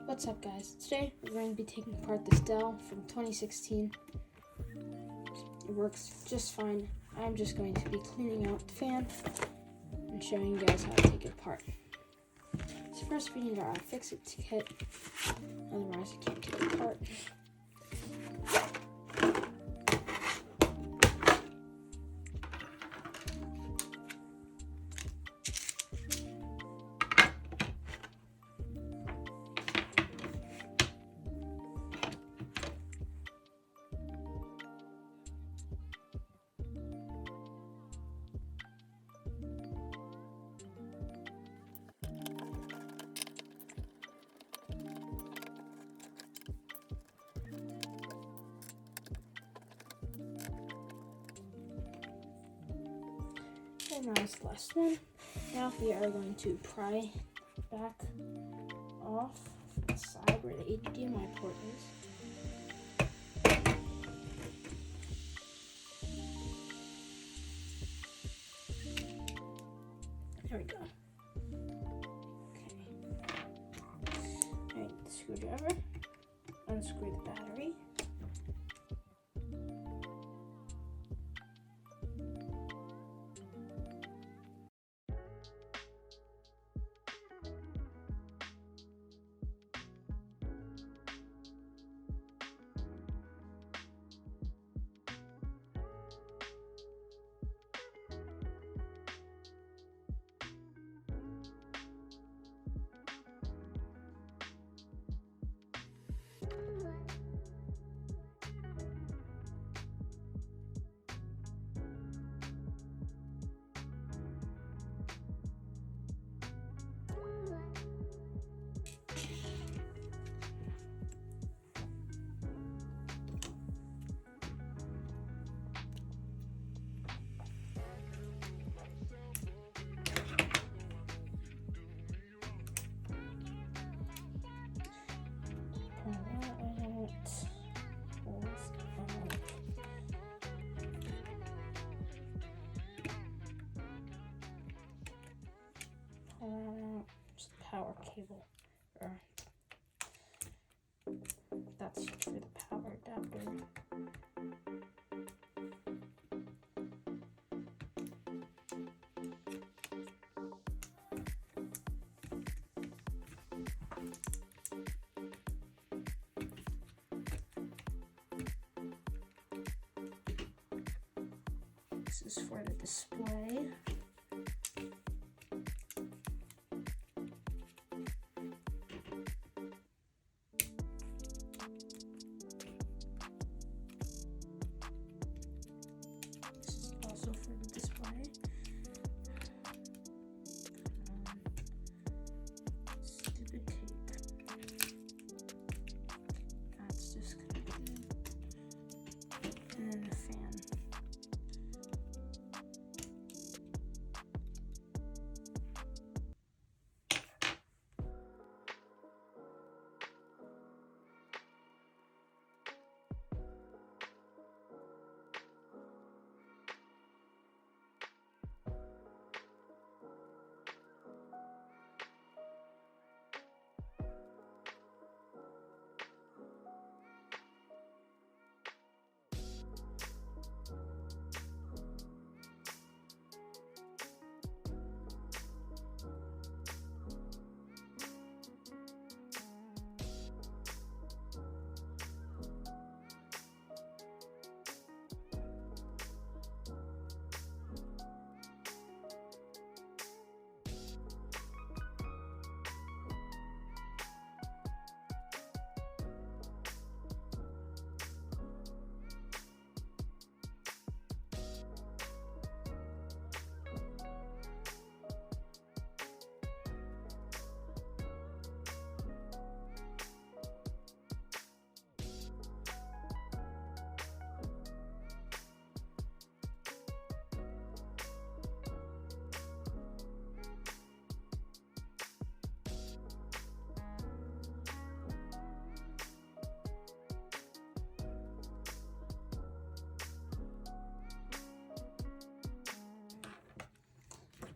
What's up, guys? Today we're going to be taking apart this Dell from 2016. It works just fine. I'm just going to be cleaning out the fan and showing you guys how to take it apart. So first we need our iFixit kit, otherwise I can't take it apart. And now it's the last one. Now we are going to pry back off the side where the HDMI port is. There we go. Okay. Alright, the screwdriver. Unscrew the battery. Just the power cable, or that's for the power adapter. This is for the display. For the display. Stupid tape. That's just gonna be good. And then the fan.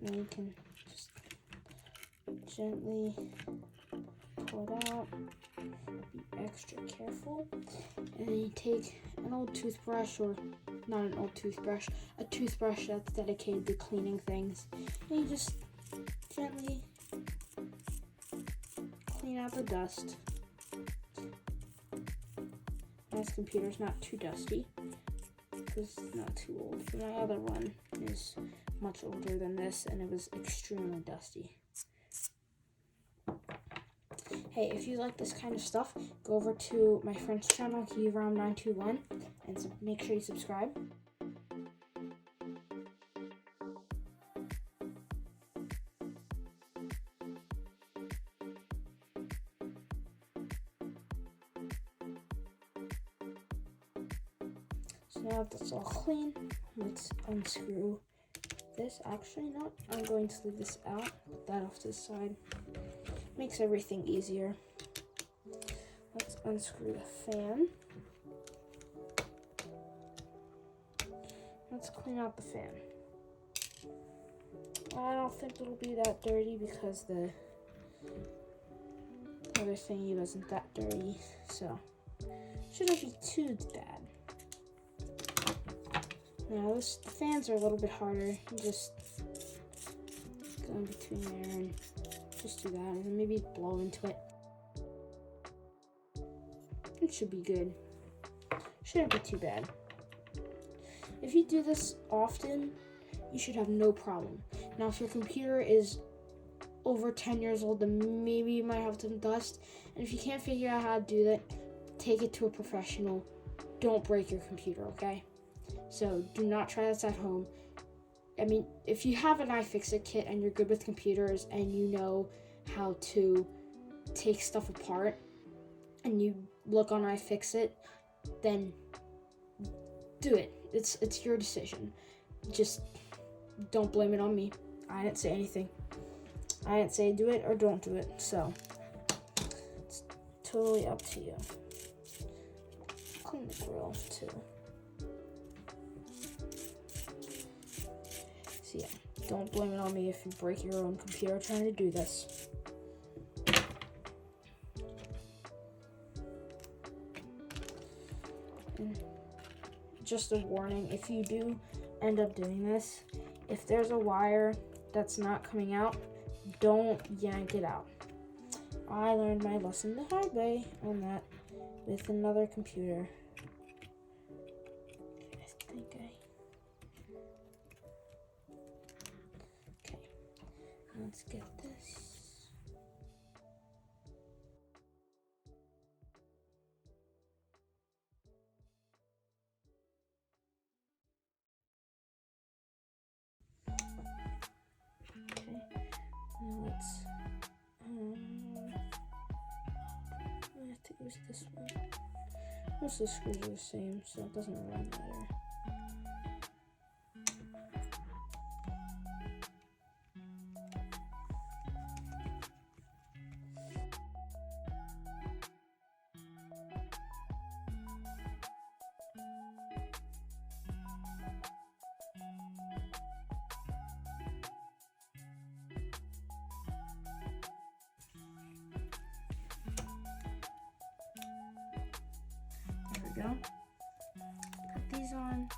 Now you can just gently pull pull it out. Be extra careful. And then you take an old toothbrush, or not an old toothbrush, a toothbrush that's dedicated to cleaning things. And you just gently clean out the dust. This computer's not too dusty because it's not too old. But my other one is much older than this, and it was extremely dusty. Hey, if you like this kind of stuff, go over to my friend's channel, Insiron921, and make sure you subscribe. So now that that's all clean, let's unscrew this. Actually, no, I'm going to leave this out, put that off to the side. Makes everything easier. Let's unscrew the fan. Let's clean out the fan. I don't think it'll be that dirty because the other thingy wasn't that dirty, so shouldn't be too bad. Now the fans are a little bit harder. You just go in between there and just do that, and then maybe blow into it. It should be good. Shouldn't be too bad. If you do this often, you should have no problem. Now, if your computer is over 10 years old, then maybe you might have some dust. And if you can't figure out how to do that, take it to a professional. Don't break your computer, okay? So do not try this at home. I mean, if you have an iFixit kit and you're good with computers and you know how to take stuff apart and you look on iFixit, then do it. It's your decision. Just don't blame it on me. I didn't say anything. I didn't say do it or don't do it. So it's totally up to you. Clean the grill too. So yeah, don't blame it on me if you break your own computer trying to do this. And just a warning, if you do end up doing this, if there's a wire that's not coming out, don't yank it out. I learned my lesson the hard way on that with another computer. Let's get this. Okay, now let's I have to use this one. Most of the screws are the same, so it doesn't really matter. There we go. Put these on.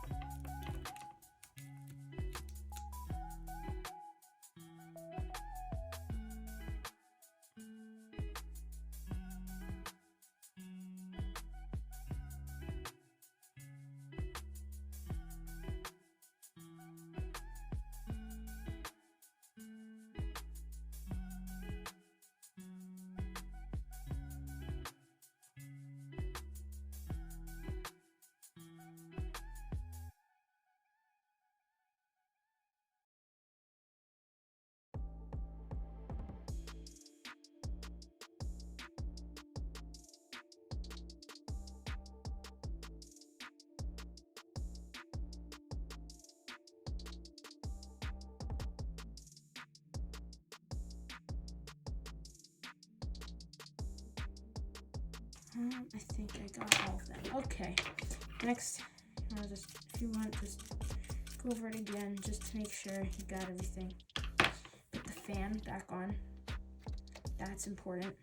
I think I got all of them. Okay, next, if you want, just go over it again just to make sure you got everything. Put the fan back on. That's important.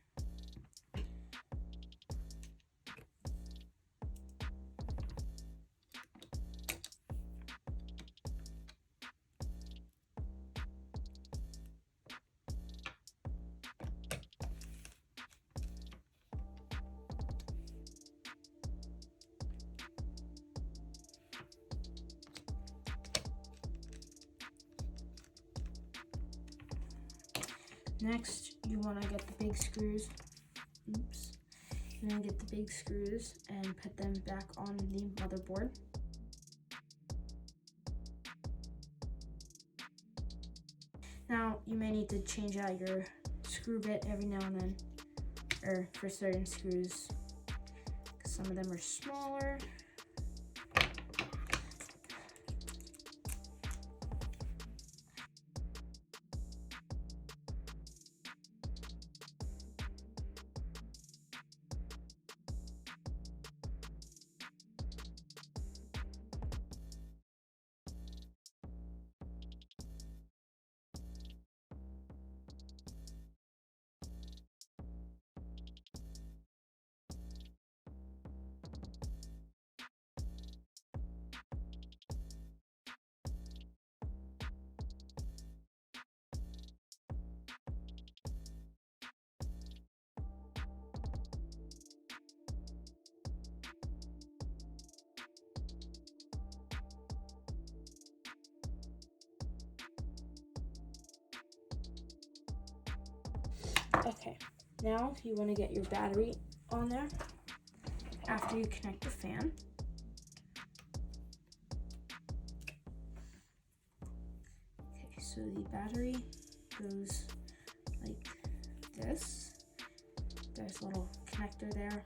Next, you want to get the big screws. Oops. You want to get the big screws and put them back on the motherboard. Now, you may need to change out your screw bit every now and then, or for certain screws, because some of them are smaller. Okay, now you want to get your battery on there after you connect the fan. Okay, so the battery goes like this. There's a little connector there.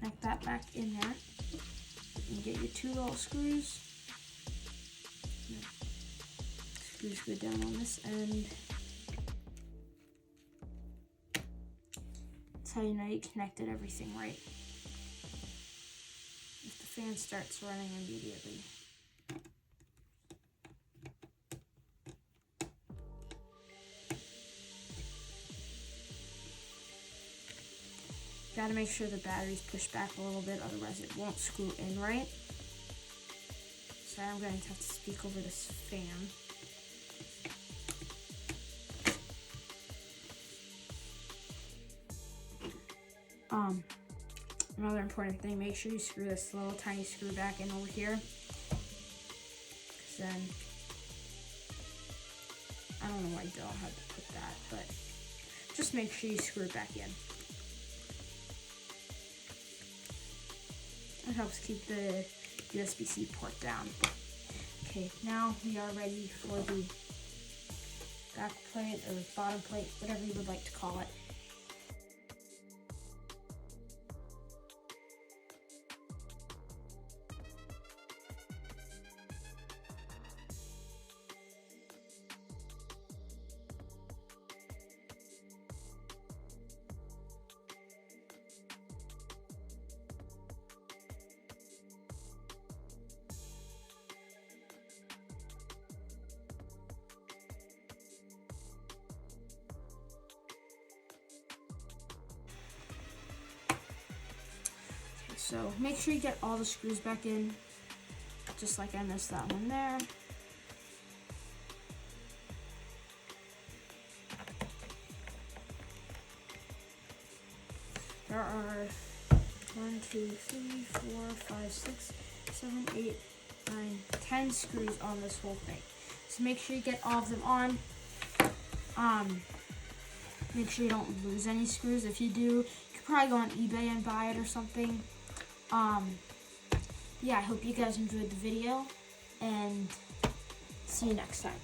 Connect that back in there. And get your two little screws. Screws go down on this end. That's how you know you connected everything right. If the fan starts running immediately. Gotta make sure the battery's pushed back a little bit, otherwise it won't screw in right. So I'm going to have to speak over this fan. Another important thing, make sure you screw this little tiny screw back in over here. Because then, I don't know why Dell had to put that, but just make sure you screw it back in. It helps keep the USB-C port down. Okay, now we are ready for the back plate or bottom plate, whatever you would like to call it. So make sure you get all the screws back in, just like I missed that one there. There are 1, 2, 3, 4, 5, 6, 7, 8, 9, 10 screws on this whole thing. So make sure you get all of them on. Make sure you don't lose any screws. If you do, you could probably go on eBay and buy it or something. Yeah, I hope you guys enjoyed the video, and see you next time.